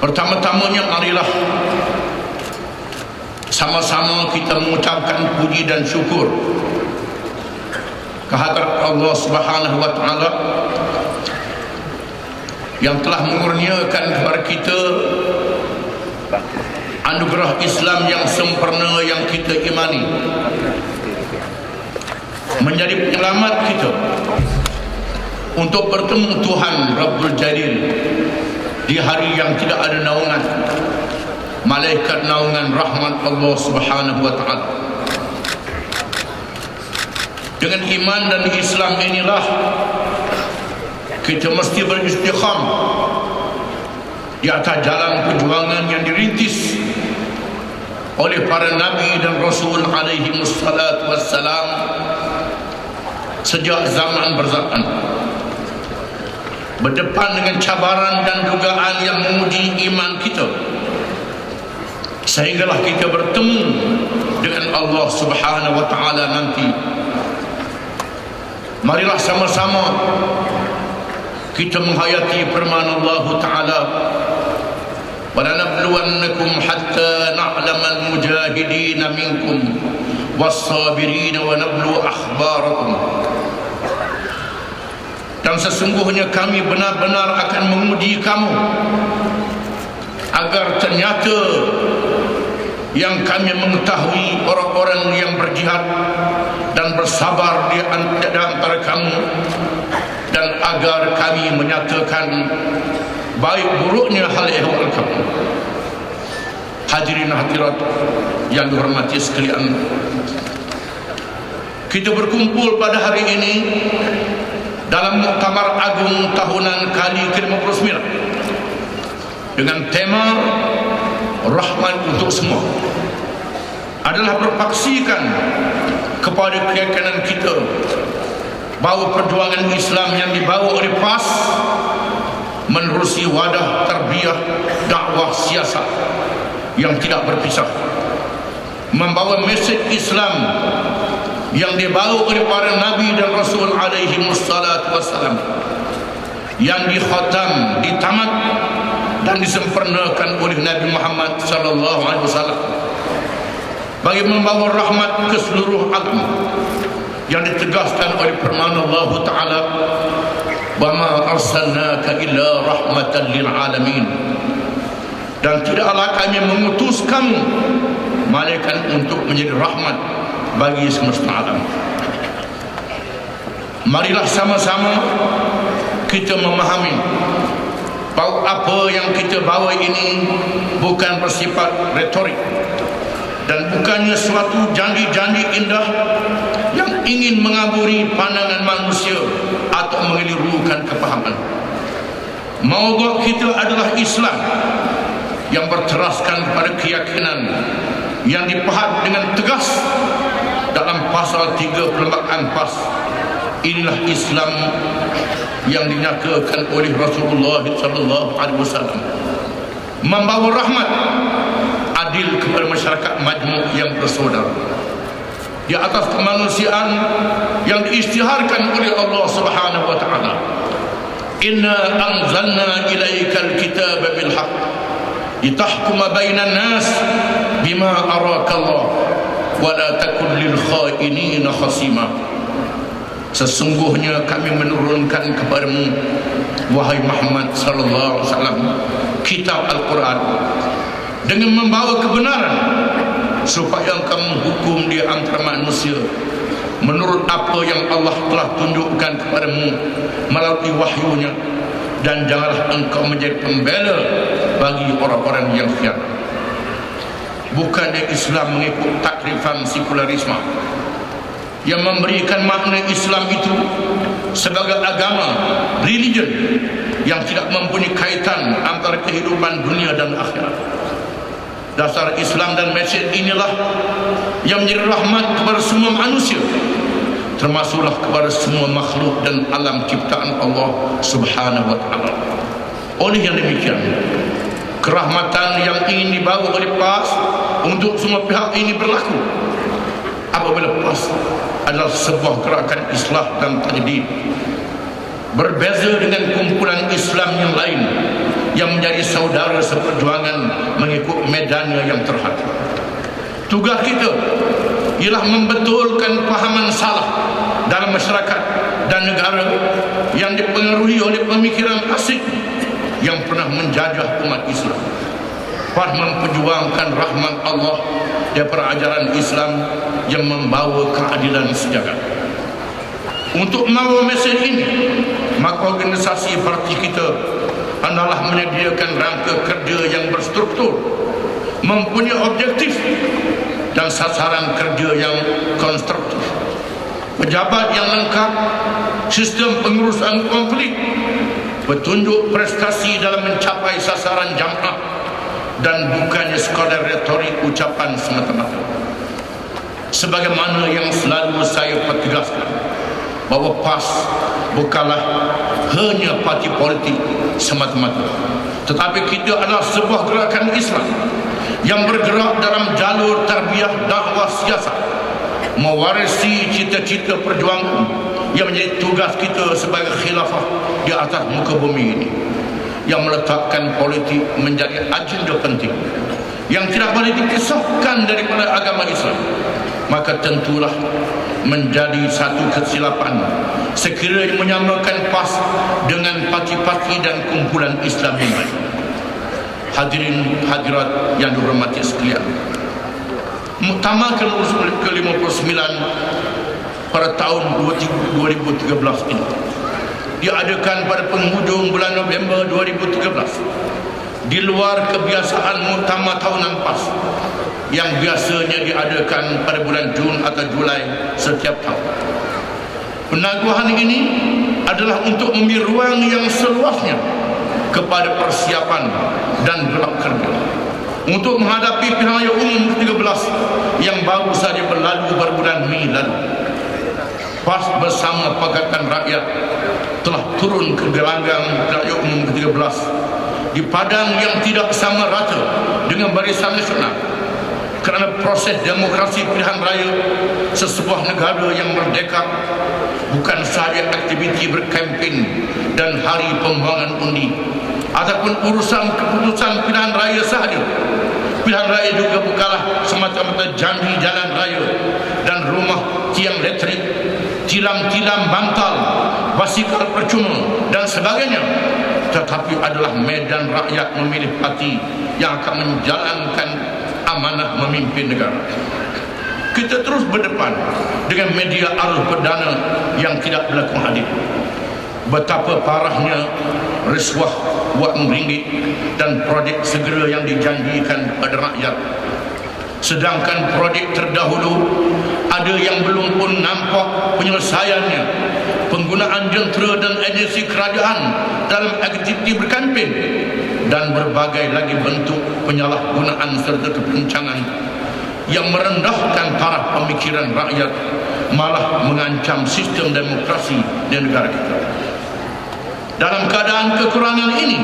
Pertama-tamanya marilah sama-sama kita mengucapkan puji dan syukur kehadrat Allah Subhanahu wa taala yang telah mengurniakan kepada kita anugerah Islam yang sempurna yang kita imani, menjadi penyelamat kita untuk bertemu Tuhan Rabbul Jalil di hari yang tidak ada naungan malaikat naungan rahmat Allah Subhanahu wa taala. Dengan iman dan Islam inilah kita mesti beristiqamah di atas jalan perjuangan yang dirintis oleh para nabi dan rasul alaihi wassalatu wassalam sejak zaman berzaman, berdepan dengan cabaran dan dugaan yang menguji iman kita, sehinggalah kita bertemu dengan Allah Subhanahu wa taala nanti. Marilah sama-sama kita menghayati firman Allah taala, وَلَنَبْلُوَنَّكُمْ حَتَّى نَعْلَمَ الْمُجَاهِدِينَ مِنْكُمْ وَالصَّابِرِينَ وَنَبْلُوَ أَخْبَارَكُمْ. Dan sesungguhnya kami benar-benar akan menguji kamu agar ternyata yang kami mengetahui orang-orang yang berjihad dan bersabar di antara kamu, dan agar kami menyatakan baik buruknya hal ehwal kamu. Hadirin hadirat yang dihormati sekalian, kita berkumpul pada hari ini dalam Muktamar Agung tahunan kali ke-59 dengan tema rahmat untuk semua, adalah berpaksikan kepada keyakinan kita bahawa perjuangan Islam yang dibawa oleh PAS menerusi wadah tarbiyah dakwah siasat yang tidak berpisah, membawa mesej Islam yang dibawa oleh para nabi dan rasul alaihi wassalatu wassalam, yang dikhatam, ditamat dan disempurnakan oleh Nabi Muhammad sallallahu alaihi wasallam, bagi membawa rahmat ke seluruh alam yang ditegaskan oleh firman Allah taala, wa ma arsalnaka illa rahmatan lil alamin, dan tidaklah kami mengutus kamu malaikat untuk menjadi rahmat bagi semesta alam. Marilah sama-sama kita memahami bahawa apa yang kita bawa ini bukan bersifat retorik dan bukannya suatu janji-janji indah yang ingin mengaburi pandangan manusia atau mengelirukan kepahaman. Mawdu' kita adalah Islam yang berteraskan pada keyakinan yang dipahat dengan tegas dalam pasal 34 PAS. Inilah Islam yang dinyatakan oleh Rasulullah sallallahu alaihi wasallam, membawa rahmat adil kepada masyarakat majmuk yang bersaudara di atas kemanusiaan yang diisytiharkan oleh Allah Subhanahu wa taala. Inna anzalna ilaikal kitaba bil haqq litahkuma bainan nas bima araka Allah wa la takun lil khainina khasima. Sesungguhnya kami menurunkan kepadamu wahai Muhammad sallallahu alaihi wasallam kitab Al-Quran dengan membawa kebenaran supaya kamu hukum di antara manusia menurut apa yang Allah telah tunjukkan kepadamu melalui wahyunya, dan janganlah engkau menjadi pembela bagi orang-orang yang khianat. Bukannya Islam mengikut takrifan sekularisme yang memberikan makna Islam itu sebagai agama, religion yang tidak mempunyai kaitan antara kehidupan dunia dan akhirat. Dasar Islam dan mesej inilah yang menjadi rahmat kepada semua manusia, termasuklah kepada semua makhluk dan alam ciptaan Allah Subhanahu wa taala. Oleh yang demikian, kerahmatan yang ingin dibawa oleh PAS untuk semua pihak ini berlaku apabila PAS adalah sebuah gerakan islah dan tajdid. Berbeza dengan kumpulan Islam yang lain yang menjadi saudara seperjuangan mengikut medannya yang terhad. Tugas kita ialah membetulkan fahaman salah dalam masyarakat dan negara yang dipengaruhi oleh pemikiran asing yang pernah menjajah umat Islam. Memperjuangkan rahmat Allah daripada ajaran Islam yang membawa keadilan sejagat. Untuk membawa mesej ini, maka organisasi parti kita adalah menyediakan rangka kerja yang berstruktur, mempunyai objektif dan sasaran kerja yang konstruktif, pejabat yang lengkap, sistem pengurusan konflik, petunjuk prestasi dalam mencapai sasaran jamaah, dan bukannya sekadar retorik ucapan semata-mata. Sebagaimana yang selalu saya pertegaskan, bahawa PAS bukanlah hanya parti politik semata-mata, tetapi kita adalah sebuah gerakan Islam yang bergerak dalam jalur tarbiyah dakwah siasat, mewarisi cita-cita perjuangan yang menjadi tugas kita sebagai khilafah di atas muka bumi ini, yang meletakkan politik menjadi agenda penting yang tidak boleh dipisahkan daripada agama Islam. Maka tentulah menjadi satu kesilapan sekiranya menyamakan PAS dengan parti-parti dan kumpulan Islam yang lain. Hadirin hadirat yang dihormati sekalian, Muktamar ke-59 pada tahun 2013 ini diadakan pada penghujung bulan November 2013 di luar kebiasaan muktamar tahunan PAS yang biasanya diadakan pada bulan Jun atau Julai setiap tahun. Penaguhan ini adalah untuk memberi ruang yang seluasnya kepada persiapan dan gerak kerja untuk menghadapi pilihan raya umum ke-13 yang baru saja berlalu pada bulan Mei lalu. PAS bersama Pakatan Rakyat telah turun ke gelanggang raya umum ke-13 di padang yang tidak sama rata dengan Barisan Nasional, kerana proses demokrasi pilihan raya sesebuah negara yang merdeka bukan sahaja aktiviti berkempen dan hari pembuangan undi ataupun urusan keputusan pilihan raya sahaja. Pilihan raya juga bukanlah semata-mata janji jalan raya dan rumah tiang elektrik, tilam-tilam bantal, basikal percuma dan sebagainya, tetapi adalah medan rakyat memilih parti yang akan menjalankan amanah memimpin negara. Kita terus berdepan dengan media arus perdana yang tidak berlaku adil. Betapa parahnya risuah wang ringgit dan projek segera yang dijanjikan kepada rakyat, sedangkan projek terdahulu ada yang belum pun nampak penyelesaiannya. Penggunaan jentera dan agensi kerajaan dalam aktiviti berkempen dan berbagai lagi bentuk penyalahgunaan serta kepincangan yang merendahkan taraf pemikiran rakyat, malah mengancam sistem demokrasi di negara kita. Dalam keadaan kekurangan ini,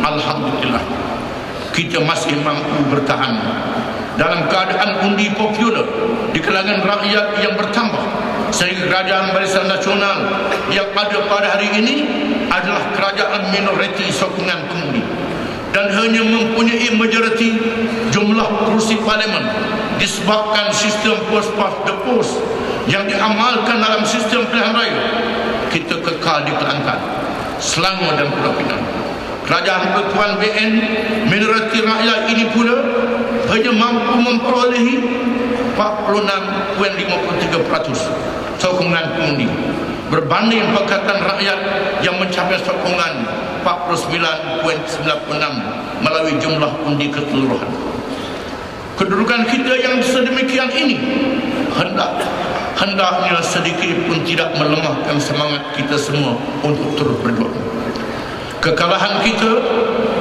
alhamdulillah, kita masih mampu bertahan dalam keadaan undi popular di kalangan rakyat yang bertambah, sehingga kerajaan Barisan Nasional yang ada pada hari ini adalah kerajaan minoriti sokongan pengundi dan hanya mempunyai majoriti jumlah kursi parlimen disebabkan sistem post past the post yang diamalkan dalam sistem pilihan raya. Kita kekal di Kelantan, Selangor dan Pulau Pinang. Kerajaan Pertuan BN minoriti rakyat ini pula hanya mampu memperolehi 46.53% sokongan pengundi berbanding Pakatan Rakyat yang mencapai sokongan 49.96 melalui jumlah undi keseluruhan. Kedudukan kita yang sedemikian ini hendaknya sedikit pun tidak melemahkan semangat kita semua untuk terus berjuang. Kekalahan kita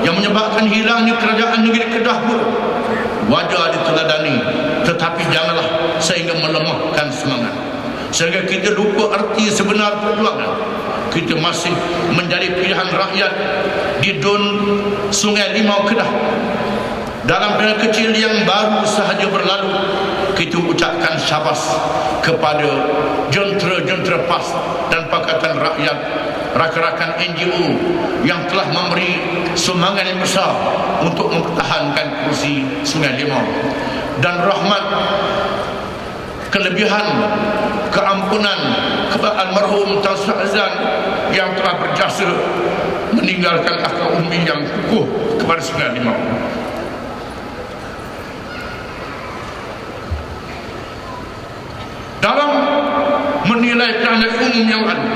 yang menyebabkan hilangnya kerajaan negeri Kedah pun wajar diteladani, tetapi janganlah sehingga melemahkan semangat, sehingga kita lupa arti sebenar perjuangan. Kita masih menjadi pilihan rakyat di Dun Sungai Limau Kedah. Dalam pilihan kecil yang baru sahaja berlalu, kita ucapkan syabas kepada jentera-jentera PAS dan Pakatan Rakyat rakan-rakan NGO yang telah memberi sumbangan yang besar untuk mempertahankan kursi Sungai Limau, dan rahmat, kelebihan, keampunan kepada almarhum Tan Sri Azlan yang telah berjasa meninggalkan akal ummi yang kukuh kepada Sungai Limau. Dalam menilai pelayanan umum yang ada,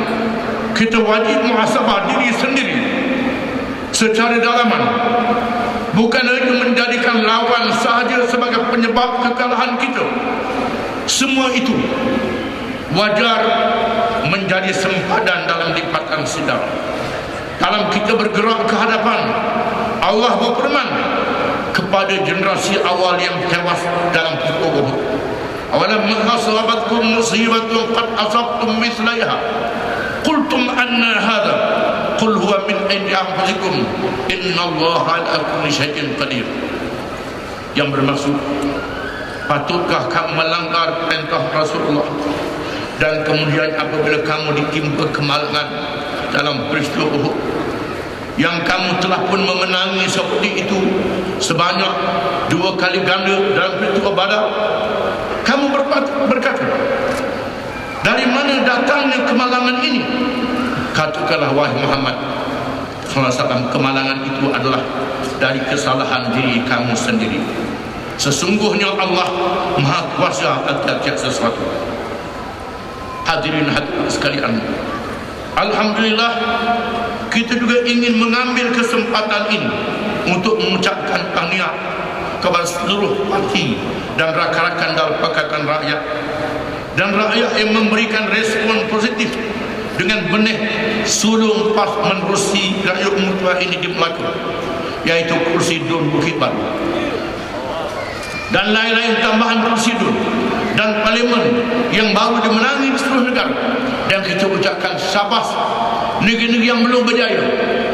kita wajib muhasabah diri sendiri secara dalaman, bukan hanya menjadikan lawan sahaja sebagai penyebab kekalahan kita. Semua itu wajar menjadi sempadan dalam lipatan sidang. Dalam kita bergerak ke hadapan, Allah berfirman kepada generasi awal yang tewas dalam perang Uhud, "Awalam asabatkum musibatun qad asabtum mithlaiha qultum anna hadha qul huwa min indi anfusikum innallaha ala kulli syai'in qadir." Yang bermaksud, patutkah kamu melanggar perintah Rasulullah dan kemudian apabila kamu ditimpa kemalangan dalam peristiwa Uhud, yang kamu telah pun memenangi seperti itu sebanyak 2 kali ganda dalam peristiwa Badar, kamu berkata, dari mana datangnya kemalangan ini? Katakanlah, wahai Muhammad SAW, kemalangan itu adalah dari kesalahan diri kamu sendiri. Sesungguhnya Allah Maha Kuasa atas tiap sesuatu. Hadirin hadirat sekalian, alhamdulillah, kita juga ingin mengambil kesempatan ini untuk mengucapkan tahniah kepada seluruh parti dan rakan-rakan dalam Pakatan Rakyat dan rakyat yang memberikan respon positif dengan benih sulung pas menerusi rakyat mutua ini di Melaka, yaitu kursi Dun Bukit Baru dan lain-lain tambahan kursi Dun dan parlimen yang baru dimenangi di seluruh negara. Dan kita ucapkan syabas negeri-negeri yang belum berjaya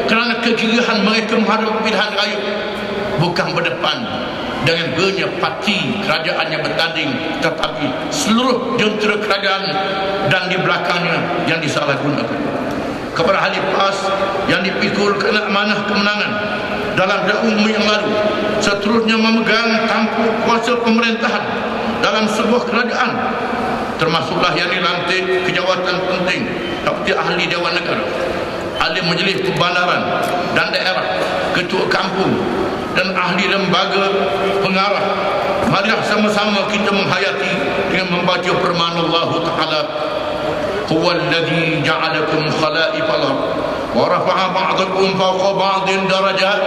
kerana kegigihan mereka menghadapi pilihan raya, bukan berdepan dengan banyak parti kerajaan yang bertanding, tetapi seluruh jentera kerajaan dan di belakangnya yang disalahgunakan. Kepada ahli PAS yang dipikul kerana amanah kemenangan dalam dakwah yang lalu, seterusnya memegang tampuk kuasa pemerintahan dalam sebuah kerajaan, termasuklah yang dilantik ke jawatan penting seperti ahli Dewan Negara, ahli Majlis Pembandaran dan Daerah, ketua kampung dan ahli lembaga pengarah. Marilah sama-sama kita menghayati dengan membaca firman Allah Ta'ala, "Huwallazi ja'alakum khala'ifal ardh wa rafa'a ba'dakum fawqa ba'din darajat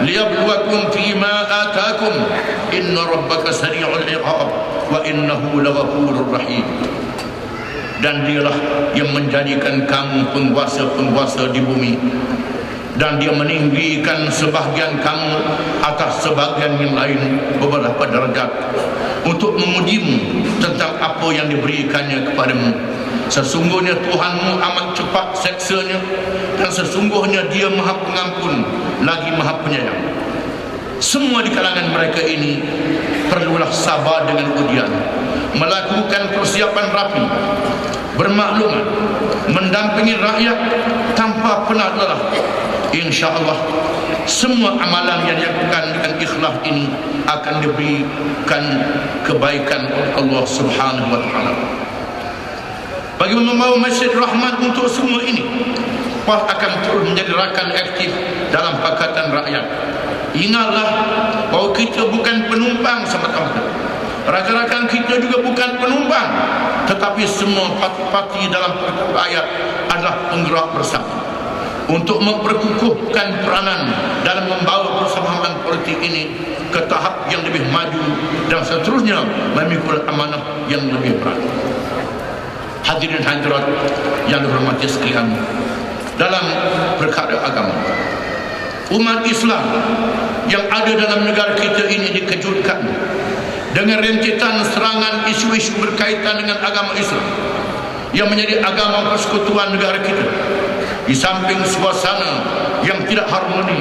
liyabluwakum fima ataakum inna rabbaka sari'ul 'iqab wa innahu laghafurur rahim." Dan dialah yang menjadikan kamu penguasa-penguasa di bumi, dan dia meninggikan sebahagian kamu atas sebahagian yang lain beberapa darjat untuk mengujimu tentang apa yang diberikannya kepadamu. Sesungguhnya Tuhanmu amat cepat seksanya, dan sesungguhnya Dia Maha Pengampun lagi Maha Penyayang. Semua di kalangan mereka ini perlulah sabar dengan ujian, melakukan persiapan rapi, bermaklumat, mendampingi rakyat tanpa pernah lelah. InsyaAllah semua amalan yang dilakukan dengan ikhlas ini akan diberikan kebaikan oleh Allah Subhanahu wa Ta'ala. Bagi membawa mesej rahmat untuk semua ini, PAS akan terus menjadi rakan aktif dalam Pakatan Rakyat. Ingatlah bahawa kita bukan penumpang semata-mata. Rakan-rakan kita juga bukan penumpang, tetapi semua parti-parti dalam Pakatan Rakyat adalah penggerak bersama untuk memperkukuhkan peranan dalam membawa persamaan politik ini ke tahap yang lebih maju dan seterusnya memikul amanah yang lebih berat. Hadirin hadirat yang dihormati sekalian, dalam perkara agama, umat Islam yang ada dalam negara kita ini dikejutkan dengan rentetan serangan isu-isu berkaitan dengan agama Islam yang menjadi agama persekutuan negara kita. Di samping suasana yang tidak harmoni